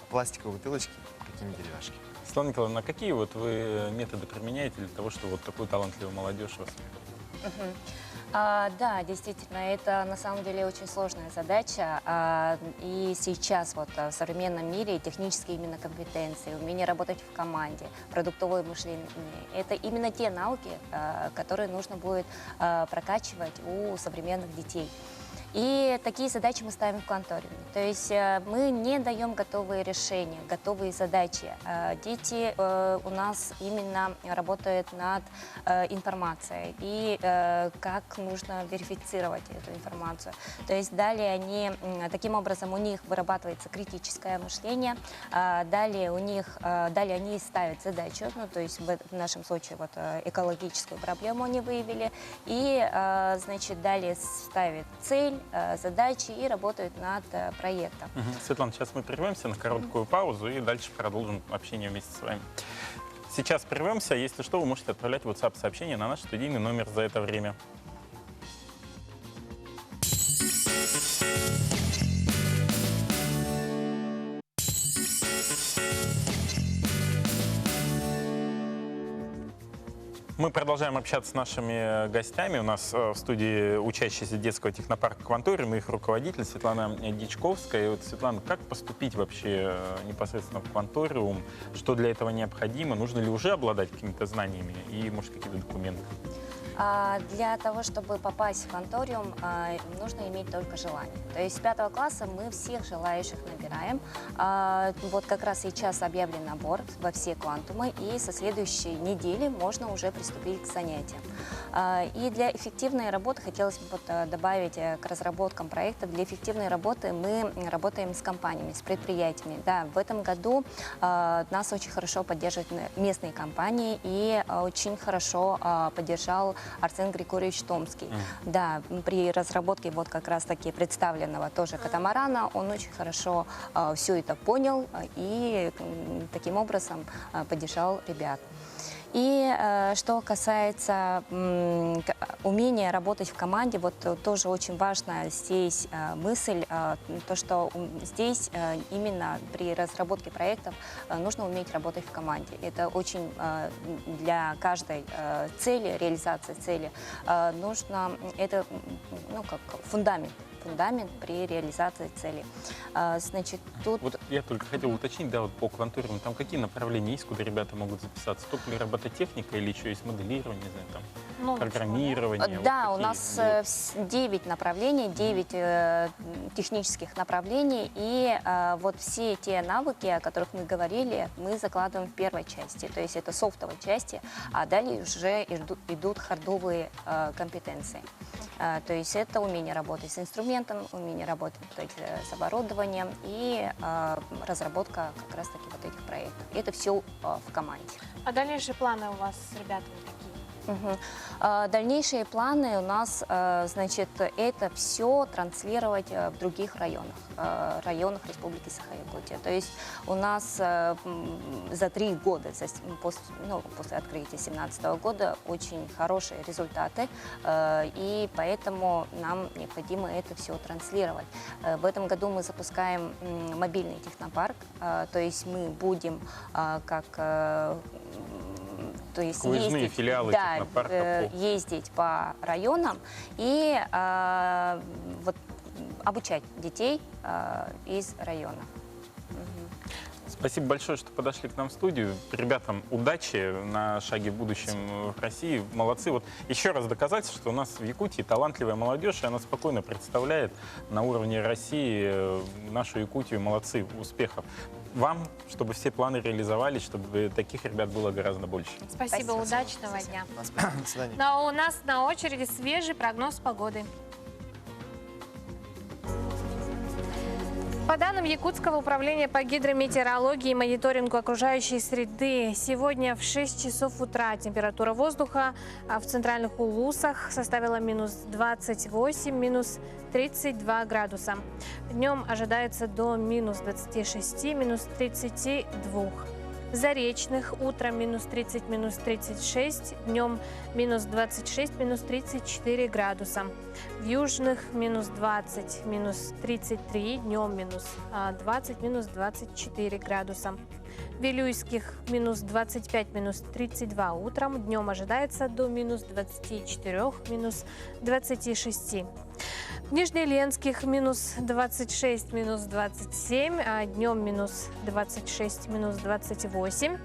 Пластиковые бутылочки, какие-нибудь деревяшки. Светлана Николаевна, а какие вот вы методы применяете для того, чтобы вот такую талантливую молодежь воспитывать? Да, действительно, это на самом деле очень сложная задача. И сейчас вот в современном мире технические именно компетенции, умение работать в команде, продуктовое мышление – это именно те науки, которые нужно будет прокачивать у современных детей. И такие задачи мы ставим в конториуме. То есть мы не даем готовые решения, готовые задачи. Дети у нас именно работают над информацией и как нужно верифицировать эту информацию. То есть далее таким образом у них вырабатывается критическое мышление, далее они ставят задачу, ну, то есть в нашем случае вот экологическую проблему они выявили, и значит далее ставят цель, задачи и работают над проектом. Светлана, сейчас мы прервемся на короткую паузу и дальше продолжим общение вместе с вами. Сейчас прервемся. Если что, вы можете отправлять WhatsApp-сообщение на наш студийный номер за это время. Мы продолжаем общаться с нашими гостями. У нас в студии учащиеся детского технопарка «Кванториум» и их руководитель Светлана Дичковская. И вот, Светлана, как поступить вообще непосредственно в «Кванториум»? Что для этого необходимо? Нужно ли уже обладать какими-то знаниями и, может, какие-то документы? Для того, чтобы попасть в «Кванториум», нужно иметь только желание. То есть с 5 класса мы всех желающих набираем. Вот как раз сейчас объявлен набор во все квантумы, и со следующей недели можно уже приступить к занятиям. И для эффективной работы хотелось бы добавить к разработкам проектов. Для эффективной работы мы работаем с компаниями, с предприятиями. Да, в этом году нас очень хорошо поддерживают местные компании, и очень хорошо поддержал Арсен Григорьевич Томский. Да, при разработке вот как раз-таки представленного тоже катамарана он очень хорошо все это понял и таким образом поддержал ребят. И что касается умения работать в команде, вот тоже очень важная здесь мысль, то, что здесь именно при разработке проектов нужно уметь работать в команде. Это очень для каждой цели, реализации цели, нужно, это как фундамент при реализации цели. Значит, тут... Вот я только хотел уточнить, да, вот по «Кванториуму» там какие направления есть, куда ребята могут записаться? Только ли робототехника или еще есть моделирование, не знаю, там, программирование? Да, вот у нас 9 направлений, 9 технических направлений, и вот все те навыки, о которых мы говорили, мы закладываем в первой части, то есть это софтовой части, а далее уже идут хардовые компетенции. То есть это умение работать с инструментом, умение работать с оборудованием и разработка как раз-таки вот этих проектов. Это все в команде. А дальнейшие планы у вас с ребятами какие? Дальнейшие планы у нас, значит, это все транслировать в других районах Республики Саха-Якутия. То есть у нас за 3 года, после открытия 2017 года, очень хорошие результаты, и поэтому нам необходимо это все транслировать. В этом году мы запускаем мобильный технопарк, то есть мы будем Выездные филиалы технопарка. Ездить по районам и обучать детей из района. Спасибо большое, что подошли к нам в студию. Ребятам удачи на шаге в будущем в России. Молодцы. Вот еще раз доказательство, что у нас в Якутии талантливая молодежь, и она спокойно представляет на уровне России нашу Якутию. Молодцы, успехов вам, чтобы все планы реализовались, чтобы таких ребят было гораздо больше. Спасибо, удачного дня. До свидания. Но у нас на очереди свежий прогноз погоды. По данным Якутского управления по гидрометеорологии и мониторингу окружающей среды, сегодня в 6 часов утра температура воздуха в центральных Улусах составила минус 28, минус 32 градуса. Днем ожидается до минус 26, минус 32. В Заречных утром минус 30, минус 36, днем минус 26, минус 34 градуса. В Южных минус 20, минус 33, днем минус 20, минус 24 градуса. В Вилюйских минус 25, минус 32 утром, днем ожидается до минус 24, минус 26. В Нижнеленских минус 26, минус 27, а днем минус 26, минус 28.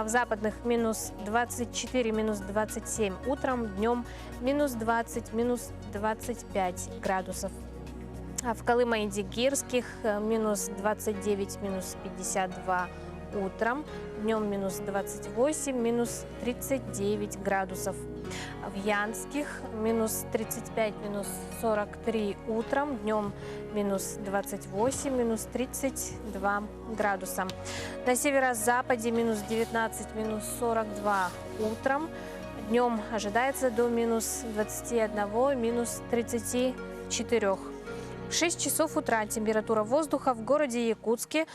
В Западных минус 24, минус 27 утром, днем минус 20, минус 25 градусов. А в Колыма-Индигирских минус 29, минус 52 утром, днем минус 28, минус 39 градусов. В Янских минус 35, минус 43 утром, днем минус 28, минус 32 градуса. На северо-западе минус 19, минус 42 утром, днем ожидается до минус 21, минус 34. В 6 часов утра температура воздуха в городе Якутске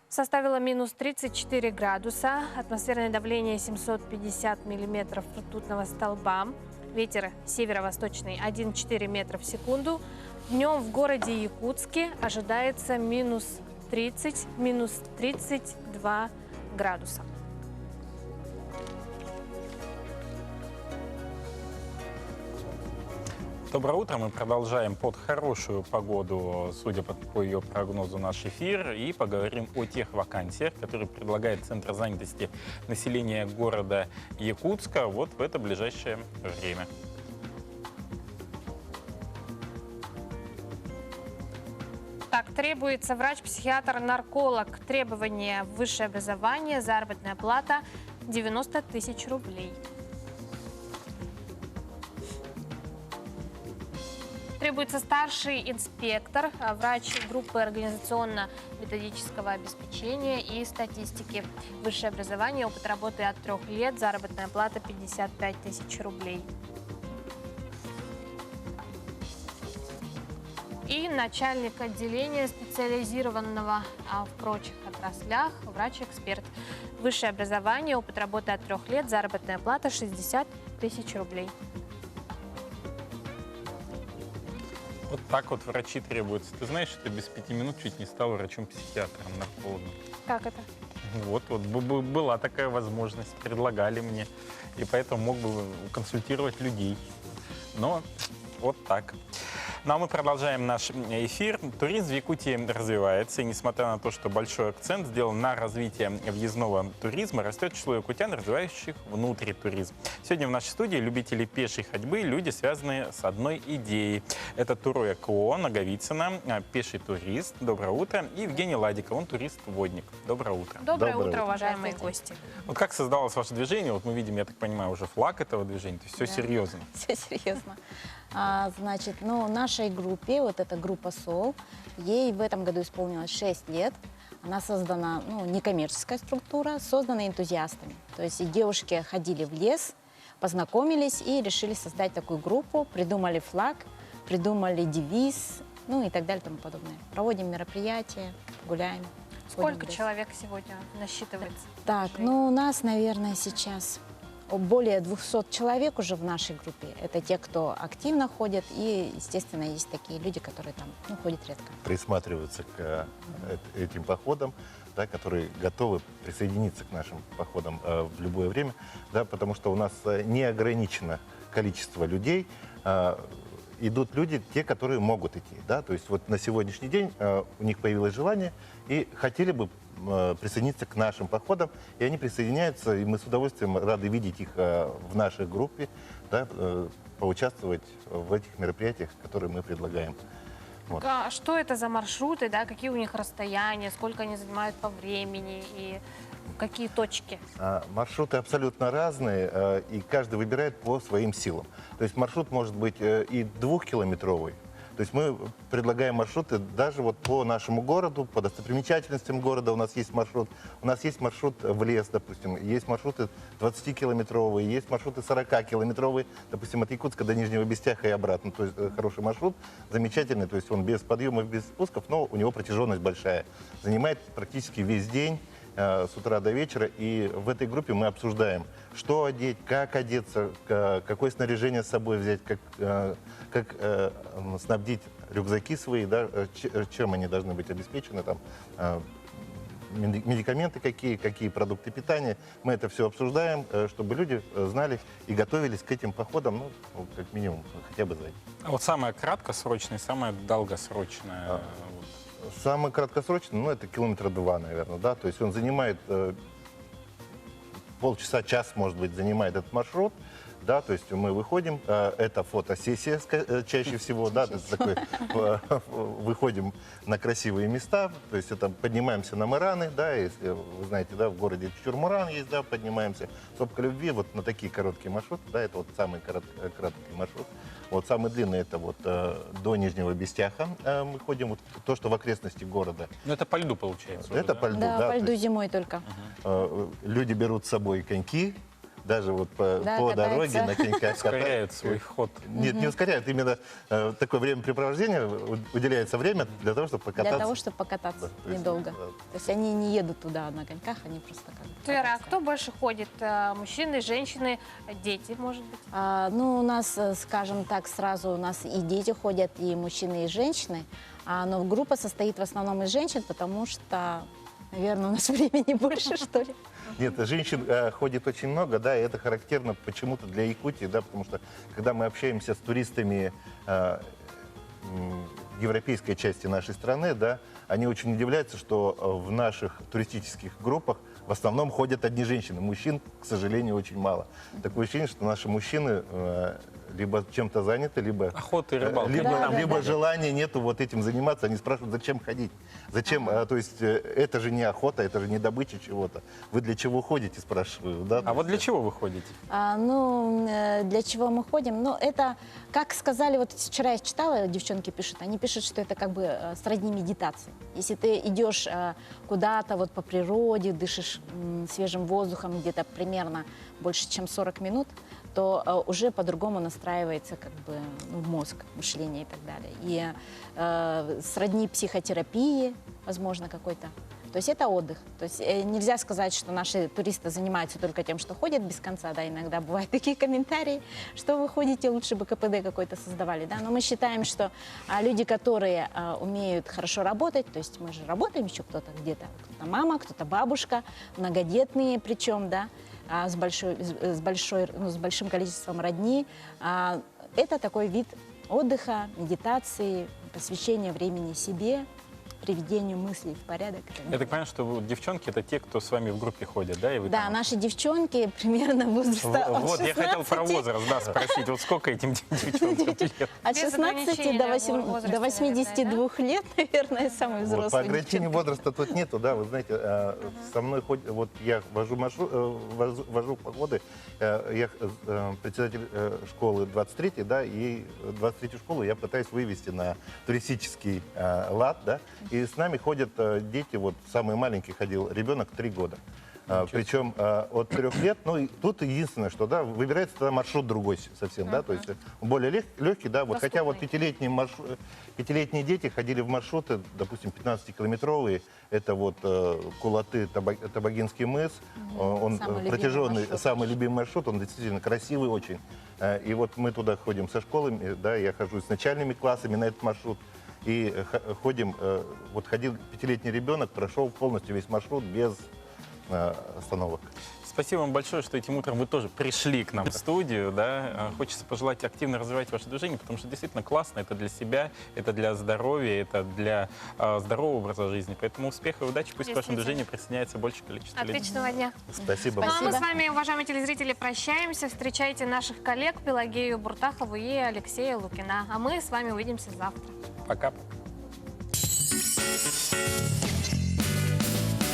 составила минус 34 градуса, атмосферное давление 750 миллиметров ртутного столба, ветер северо-восточный 1,4 метра в секунду. Днем в городе Якутске ожидается минус 30, минус 32 градуса. Доброе утро. Мы продолжаем под хорошую погоду, судя по ее прогнозу, наш эфир. И поговорим о тех вакансиях, которые предлагает Центр занятости населения города Якутска вот в это ближайшее время. Так, требуется врач-психиатр, нарколог. Требования: высшее образование, заработная плата 90 тысяч рублей. Требуется старший инспектор, врач группы организационно-методического обеспечения и статистики. Высшее образование, опыт работы от 3 лет, заработная плата 55 тысяч рублей. И начальник отделения специализированного в прочих отраслях, врач-эксперт. Высшее образование, опыт работы от 3 лет, заработная плата 60 тысяч рублей. Вот так вот врачи требуются. Ты знаешь, что ты без 5 минут чуть не стал врачом-психиатром, наркологом. Как это? Вот была такая возможность, предлагали мне. И поэтому мог бы консультировать людей. Но вот так. Ну а мы продолжаем наш эфир. Туризм в Якутии развивается, и несмотря на то, что большой акцент сделан на развитие въездного туризма, растет число якутян, развивающих внутритуризм. Сегодня в нашей студии любители пешей ходьбы, люди, связанные с одной идеей. Это Туроя КО Наговицына, пеший турист. Доброе утро. И Евгений Ладиков, он турист-водник. Доброе утро. Доброе утро, уважаемые гости. Вот как создалось ваше движение? Вот мы видим, я так понимаю, уже флаг этого движения. То есть все серьезно. Все серьезно. Значит, нашей группе, вот эта группа СОЛ, ей в этом году исполнилось 6 лет. Она создана, некоммерческая структура, создана энтузиастами. То есть девушки ходили в лес, познакомились и решили создать такую группу, придумали флаг, придумали девиз, ну и так далее, тому подобное. Проводим мероприятия, гуляем. ходим Сколько гулять. человек сегодня насчитывается? Так, ну у нас, наверное, сейчас более 200 человек уже в нашей группе. Это те, кто активно ходит, и, естественно, есть такие люди, которые там ходят редко. Присматриваются к этим походам, да, которые готовы присоединиться к нашим походам в любое время, да, потому что у нас не ограничено количество людей. Идут люди, те, которые могут идти. Да? То есть вот на сегодняшний день у них появилось желание и хотели бы присоединиться к нашим походам, и они присоединяются, и мы с удовольствием рады видеть их в нашей группе, да, поучаствовать в этих мероприятиях, которые мы предлагаем. Вот. А что это за маршруты, да, какие у них расстояния, сколько они занимают по времени и какие точки? Маршруты абсолютно разные, и каждый выбирает по своим силам. То есть маршрут может быть и 2-километровый. То есть мы предлагаем маршруты даже вот по нашему городу, по достопримечательностям города у нас есть маршрут. У нас есть маршрут в лес, допустим, есть маршруты 20-километровые, есть маршруты 40-километровые, допустим, от Якутска до Нижнего Бестяха и обратно. То есть хороший маршрут, замечательный, то есть он без подъемов, без спусков, но у него протяженность большая. Занимает практически весь день, с утра до вечера, и в этой группе мы обсуждаем, что одеть, как одеться, какое снаряжение с собой взять, как снабдить рюкзаки свои, да, чем они должны быть обеспечены, там, медикаменты какие продукты питания. Мы это все обсуждаем, чтобы люди знали и готовились к этим походам, ну, как минимум, хотя бы за этим. А вот самое краткосрочное, самое долгосрочное? Самый краткосрочный, ну, это километра 2, наверное, да, то есть он занимает полчаса, час, может быть, занимает этот маршрут, да, то есть мы выходим, это фотосессия чаще всего, да, то есть такой, выходим на красивые места, то есть это поднимаемся на Мыраны, да, если вы знаете, да, в городе Чурмуран есть, да, поднимаемся, Сопка Любви, вот на такие короткие маршруты, да, это вот самый короткий маршрут. Вот самый длинный это вот до Нижнего Бестяха мы ходим, вот то, что в окрестности города. Ну это по льду получается. Это уже, по льду, Да, да. по льду зимой только. Люди берут с собой коньки, даже вот по катаются. дороге на коньках ускоряют свой ход. Нет, не ускоряют, именно такое времяпрепровождение, уделяется время для того, чтобы покататься. Для того, чтобы покататься недолго. То есть они не едут туда на коньках, они просто как бы Вера, а кто больше ходит? Мужчины, женщины, дети, может быть? Ну, у нас, скажем так, сразу у нас и дети ходят, и мужчины, и женщины. Но группа состоит в основном из женщин, потому что, наверное, у нас времени больше, что ли. Нет, женщин ходит очень много, да, и это характерно почему-то для Якутии, да, потому что когда мы общаемся с туристами европейской части нашей страны, да, они очень удивляются, что в наших туристических группах в основном ходят одни женщины. Мужчин, к сожалению, очень мало. Такое ощущение, что наши мужчины либо чем-то заняты, либо, охота и рыбалка. либо желания нету вот этим заниматься. Они спрашивают, зачем ходить? Зачем? То есть это же не охота, это же не добыча чего-то. Вы для чего ходите, спрашиваю. Да? А вот для чего вы ходите? Для чего мы ходим? Ну, это, как сказали, вот вчера я читала, девчонки пишут, они пишут, что это как бы сродни медитации. Если ты идешь куда-то вот по природе, дышишь свежим воздухом где-то примерно больше, чем 40 минут, то уже по-другому настраивается как бы мозг, мышление и так далее. И сродни психотерапии, возможно, какой-то. То есть это отдых. То есть нельзя сказать, что наши туристы занимаются только тем, что ходят без конца. Да, иногда бывают такие комментарии, что вы ходите, лучше бы КПД какой-то создавали. Да? Но мы считаем, что люди, которые умеют хорошо работать, то есть мы же работаем еще кто-то где-то, кто-то мама, кто-то бабушка, многодетные причем, да, с большим количеством родни. Это такой вид отдыха, медитации, посвящения времени себе, приведению мыслей в порядок. Я так понимаю, что девчонки это те, кто с вами в группе ходят, да? И вы да, там... наши девчонки примерно возраста от Вот, 16... я хотел про возраст, да, спросить. Вот сколько этим девчонкам лет? От 16 до 82 лет, наверное, самый взрослый. По ограничению возраста тут нету, да, вы знаете, со мной ходит, вот я вожу походы, я председатель школы 23-й, да, и 23-ю школу я пытаюсь вывести на туристический лад, да, и с нами ходят дети, вот самый маленький ходил ребенок 3 года. Причем от 3 лет, ну и тут единственное, что да, выбирается тогда маршрут другой совсем, да, то есть более легкий, да, вот хотя вот пятилетние дети ходили в маршруты, допустим, 15-километровые, это вот Кулаты, Табагинский мыс, он протяженный, самый любимый маршрут, он действительно красивый очень. И вот мы туда ходим со школами, да, я хожу с начальными классами на этот маршрут. И ходим, вот ходил 5-летний ребенок, прошел полностью весь маршрут без остановок. Спасибо вам большое, что этим утром вы тоже пришли к нам в студию. Да? Хочется пожелать активно развивать ваше движение, потому что действительно классно. Это для себя, это для здоровья, это для здорового образа жизни. Поэтому успехов и удачи. Пусть к вашему движению присоединяется большее количество людей. Отличного дня. Спасибо. Ну, а мы с вами, уважаемые телезрители, прощаемся. Встречайте наших коллег Пелагею Буртахову и Алексея Лукина. А мы с вами увидимся завтра. Пока.